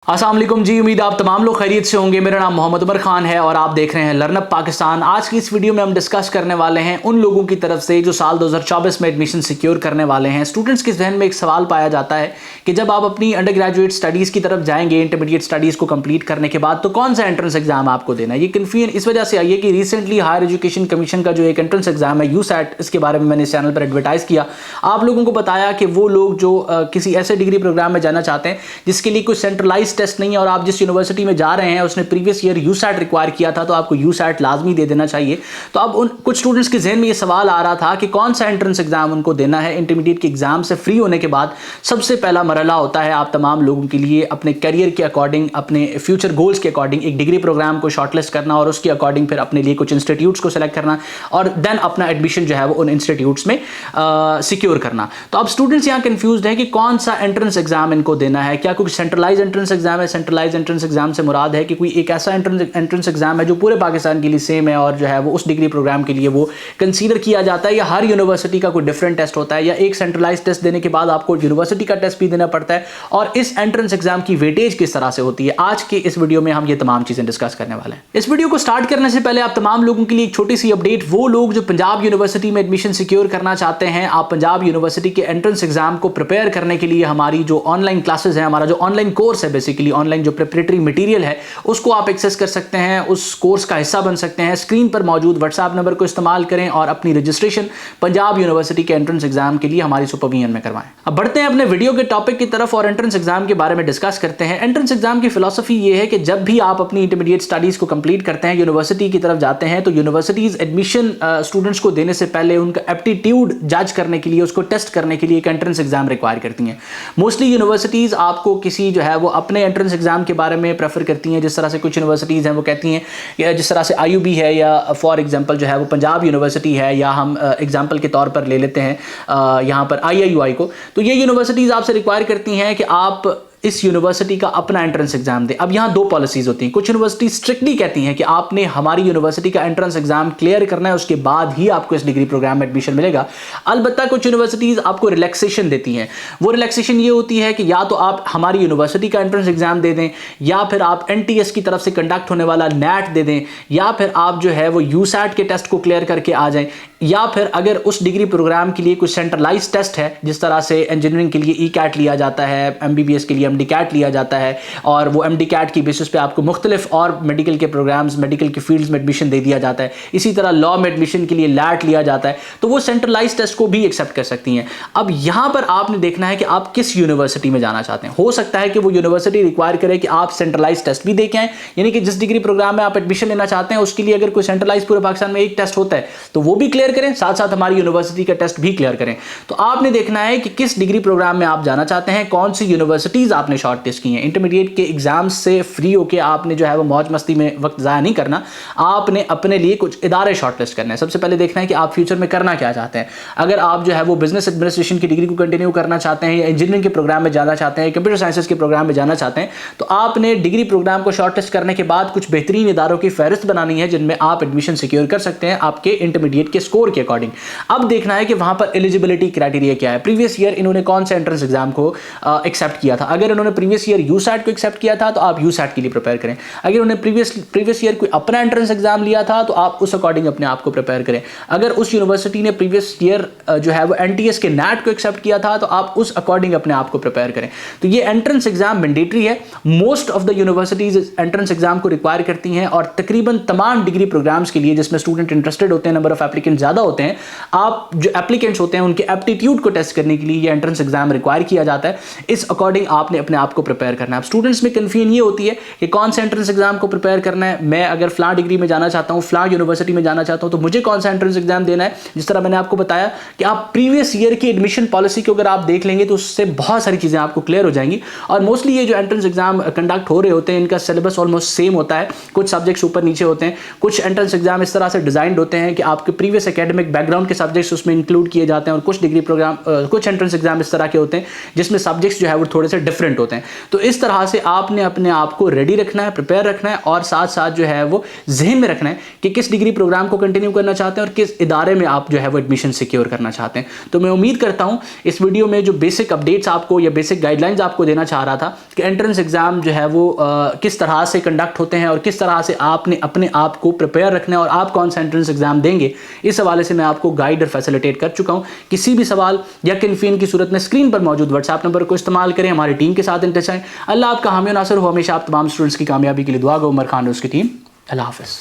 अस्सलाम वालेकुम जी। उम्मीद आप तमाम लोग खैरियत से होंगे। मेरा नाम मोहम्मद उमर खान है और आप देख रहे हैं लर्नअप पाकिस्तान। आज की इस वीडियो में हम डिस्कस करने वाले हैं उन लोगों की तरफ से जो साल 2024 में एडमिशन सिक्योर करने वाले हैं। स्टूडेंट्स के जहन में एक सवाल पाया जाता है कि जब आप अपनी अंडर ग्रेजुएट स्टडीज़ की तरफ जाएंगे, इंटरमीडिएट स्टडीज़ को कंप्लीट करने के बाद, तो कौन सा एंट्रेंस एग्जाम आपको देना है। ये कन्फ्यूजन इस वजह से आई है कि रिसेंटली हायर एजुकेशन कमीशन का जो एक एंट्रेंस एग्जाम है यूसैट, इसके बारे में मैंने इस चैनल पर एडवर्टाइज किया, आप लोगों को बताया कि वो लोग जो किसी ऐसे डिग्री प्रोग्राम में जाना चाहते हैं जिसके लिए कोई सेंट्रलाइज टेस्ट नहीं है और आप जिस यूनिवर्सिटी में जा रहे हैं उसने प्रीवियस ईयर यूसैट रिक्वायर किया था, तो आपको यूसैट लाजमी दे देना चाहिए। तो अब उन कुछ स्टूडेंट्स के जहन में ये सवाल आ रहा था कि कौन सा एंट्रेंस एग्जाम उनको देना है। इंटरमीडिएट के एग्जाम से फ्री होने के बाद सबसे पहला मरहला होता है आप तमाम लोगों के लिए अपने करियर के अकॉर्डिंग, अपने फ्यूचर गोल्स के अकॉर्डिंग एक डिग्री प्रोग्राम को शॉर्टलिस्ट करना और उसके अकॉर्डिंग फिर अपने लिए कुछ इंस्टीट्यूट्स को सिलेक्ट करना और देन अपना एडमिशन जो है वो उन इंस्टीट्यूट्स में सिक्योर करना। तो अब स्टूडेंट्स यहाँ कंफ्यूज्ड है कि कौन सा एंट्रेंस एग्जाम इनको देना है। क्या कोई सेंट्रलाइज एंट्रेंस एग्जाम है? सेंट्रलाइज एंट्रेंस एग्जाम से मुराद है कि कोई एक ऐसा एंट्रेंस एग्जाम है जो पूरे पाकिस्तान के लिए सेम है और जो है वो उस डिग्री प्रोग्राम के लिए वो कंसीडर किया जाता है, या हर यूनिवर्सिटी का कोई डिफरेंट टेस्ट होता है, या एक सेंट्रलाइज टेस्ट देने के बाद आपको यूनिवर्सिटी का टेस्ट भी देना पड़ता है, और इस एंट्रेंस एग्जाम की वेटेज किस तरह से होती है। आज के इस वीडियो में हम ये तमाम चीजें डिस्कस करने वाले हैं। इस वीडियो को स्टार्ट करने से पहले आप तमाम लोगों के लिए एक छोटी सी अपडेट, वो लोग जो पंजाब यूनिवर्सिटी में एडमिशन सिक्योर करना चाहते हैं, आप पंजाब यूनिवर्सिटी के एंट्रेंस एग्जाम को प्रिपेयर करने के लिए हमारी जो ऑनलाइन क्लासेस है, हमारा जो ऑनलाइन कोर्स है, बेसिकली ऑनलाइन जो प्रिपरेटरी मटेरियल है, उसको आप एक्सेस कर सकते हैं, उस कोर्स का हिस्सा बन सकते हैं। स्क्रीन पर मौजूद व्हाट्सएप नंबर को इस्तेमाल करें और अपनी रजिस्ट्रेशन पंजाब यूनिवर्सिटी के एंट्रेंस एग्जाम के लिए हमारी सुपरविजन में करवाएं। अब बढ़ते हैं अपने वीडियो के टॉपिक की तरफ और एंट्रेंस एग्जाम के बारे में डिस्कस करते हैं। एंट्रेंस एग्जाम की फिलॉसफी ये है कि जब भी आप अपनी इंटरमीडिएट स्टडीज को कंप्लीट करते हैं, यूनिवर्सिटी की तरफ जाते हैं, तो यूनिवर्सिटीज एडमिशन स्टूडेंट्स को देने से पहले उनका एप्टीट्यूड जज करने के लिए, उसको टेस्ट करने के लिए एक एंट्रेंस एग्जाम रिक्वायर करती हैं। मोस्टली यूनिवर्सिटीज आपको किसी जो है वो अपने एंट्रेंस एग्जाम के बारे में प्रेफर करती हैं। जिस तरह से कुछ यूनिवर्सिटीज़ हैं वो कहती हैं, जिस तरह से IUB है या फॉर एग्जांपल जो है वो पंजाब यूनिवर्सिटी है, या हम एग्जांपल के तौर पर ले लेते हैं यहाँ पर IIUI को, तो ये यूनिवर्सिटीज़ आपसे रिक्वायर करती हैं कि आप इस यूनिवर्सिटी का अपना एंट्रेंस एग्जाम दें। अब यहाँ दो पॉलिसीज होती हैं। कुछ यूनिवर्सिटी स्ट्रिक्टली कहती हैं कि आपने हमारी यूनिवर्सिटी का एंट्रेंस एग्जाम क्लियर करना है, उसके बाद ही आपको इस डिग्री प्रोग्राम में एडमिशन मिलेगा। अलबत्ता कुछ यूनिवर्सिटीज आपको रिलैक्सेशन देती हैं। वो रिलैक्सेशन ये होती है कि या तो आप हमारी यूनिवर्सिटी का एंट्रेंस एग्जाम दे दें, या फिर आप NTS की तरफ से कंडक्ट होने वाला NAT दे दें, या फिर आप जो है वो यूसैट के टेस्ट को क्लियर करके आ जाएं, या फिर अगर उस डिग्री प्रोग्राम के लिए कुछ सेंट्रलाइज टेस्ट है, जिस तरह से इंजीनियरिंग के लिए ECAT लिया जाता है, MBBS के लिए MDCAT लिया जाता है, और वो MDCAT की बेसिस पे आपको मुख्तलिफ और मेडिकल के प्रोग्राम्स, मेडिकल के फील्ड्स में एडमिशन दे दिया जाता है। इसी तरह लॉ में एडमिशन के लिए LAT लिया जाता है, तो वो सेंट्रलाइज टेस्ट को भी एक्सेप्ट कर सकती हैं। अब यहां पर आपने देखना है कि आप किस यूनिवर्सिटी में जाना चाहते हैं। हो सकता है कि वो यूनिवर्सिटी रिक्वायर करे कि आप सेंट्रलाइज टेस्ट भी दे के आएं, यानी कि जिस डिग्री प्रोग्राम में आप एडमिशन लेना चाहते हैं उसके लिए अगर कोई सेंट्रलाइज पूरे पाकिस्तान में एक टेस्ट होता है तो वो भी क्लियर करें, साथ साथ हमारी यूनिवर्सिटी का टेस्ट भी क्लियर करें। तो आपने देखना है कि किस डिग्री प्रोग्राम में आप जाना चाहते हैं, कौन सी यूनिवर्सिटीज आपने शॉर्ट लिस्ट की हैं। इंटरमीडिएट के एग्जाम्स से फ्री होकर आपने जो है वो मौज मस्ती में वक्त ज़ाया नहीं करना, आपने अपने लिए कुछ इदारे शॉर्ट लिस्ट करने हैं। सबसे पहले देखना है कि आप फ्यूचर में करना क्या चाहते हैं। अगर आप जो है वो बिजनेस एडमिनिस्ट्रेशन की डिग्री को कंटिन्यू करना चाहते हैं, या इंजीनियरिंग के प्रोग्राम में जाना चाहते हैं, कंप्यूटर साइंसेज के प्रोग्राम में जाना चाहते हैं, तो आपने डिग्री प्रोग्राम को शॉर्ट लिस्ट करने के बाद कुछ बेहतरीन इदारों की फहरिस्त बनानी है जिनमें आप एडमिशन सिक्योर कर सकते हैं आपके इंटरमीडिएट के स्कोर के अकॉर्डिंग। अब देखना है कि वहां पर एलिजिबिलिटी क्राइटेरिया क्या है, प्रीवियस ईयर इन्होंने कौन से एंट्रेंस एग्जाम को एक्सेप्ट किया था। अगर उन्होंने प्रीवियस ईयर यूसैट को एक्सेप्ट किया था तो आप यूसैट के लिए प्रिपेयर करें। अगर उन्होंने प्रीवियस ईयर कोई अपना एंट्रेंस एग्जाम लिया था तो आप उस अकॉर्डिंग अपने आप को प्रिपेयर करें। अगर उस यूनिवर्सिटी ने प्रीवियस ईयर जो है वो NTS के NAT को एक्सेप्ट किया था तो आप उस अकॉर्डिंग अपने आप को प्रिपेयर करें। तो ये एंट्रेंस एग्जाम मैंडेटरी है। Most of the universities entrance exam को रिक्वायर करती हैं, और तकरीबन तमाम डिग्री प्रोग्राम्स के लिए जिसमें स्टूडेंट इंटरेस्टेड होते हैं, नंबर ऑफ एप्लीकेंट ज्यादा होते हैं, आप जो एप्लीकेंट्स होते हैं उनके एप्टीट्यूड को टेस्ट करने के लिए ये एंट्रेंस एग्जाम रिक्वायर किया जाता है। इस अकॉर्डिंग आपने अपने आप को प्रिपेयर करना है। स्टूडेंट्स में कंफ्यूजन ये होती है कि कौन सा एंट्रेंस एग्जाम को प्रिपेयर करना है। मैं अगर फ्ला डिग्री में जाना चाहता हूँ, फ्ला यूनिवर्सिटी में जाना चाहता हूँ, तो मुझे कौन सा एंट्रेंस एग्जाम देना है। जिस तरह मैंने आपको बताया कि आप प्रीवियस ईयर की एडमिशन पॉलिसी को अगर आप देख लेंगे तो उससे बहुत सारी चीजें आपको क्लियर हो जाएंगी। और मोस्टली ये जो एंट्रेंस एग्जाम कंडक्ट हो रहे होते हैं इनका सिलेबस ऑलमोस्ट सेम होता है, कुछ सब्जेक्ट्स ऊपर नीचे होते हैं। कुछ एंट्रेंस एग्जाम इस तरह से डिजाइंड होते हैं कि आपके प्रीवियस एकेडमिक बैकग्राउंड के सब्जेक्ट्स उसमें इंक्लूड किए जाते हैं, और कुछ डिग्री प्रोग्राम कुछ एंट्रेंस एग्जाम इस तरह के होते हैं जिसमें सब्जेक्ट्स जो है वो थोड़े से डिफरेंट होते हैं। तो इस तरह से आपने अपने आप को रेडी रखना है, प्रिपेयर रखना है, और साथ साथ जो है वो जहन में रखना है कि किस डिग्री प्रोग्राम को कंटिन्यू करना चाहते हैं और किस इदारे में आप जो है वो एडमिशन सिक्योर करना चाहते हैं। तो मैं उम्मीद करता हूं इस वीडियो में जो बेसिक अपडेट्स आपको या बेसिक गाइडलाइंस आपको देना चाह रहा था कि एंट्रेंस एग्जाम जो है वो किस तरह से कंडक्ट होते हैं और किस तरह से आपने अपने आप को प्रिपेयर रखना है और आप कौन सा एंट्रेंस एग्जाम देंगे, इस हवाले से मैं आपको गाइड और फैसिलिटेट कर चुका हूं। किसी भी सवाल या कन्फ्यूजन की सूरत में स्क्रीन पर मौजूद व्हाट्सएप नंबर को इस्तेमाल करें, हमारी टीम के साथ इन टच आएं। अल्लाह आपका हामी नासिर हो, हमेशा आप तमाम स्टूडेंट्स की कामयाबी के लिए दुआ गो। उमर खान और उसकी टीम, अल्लाह हाफिज़।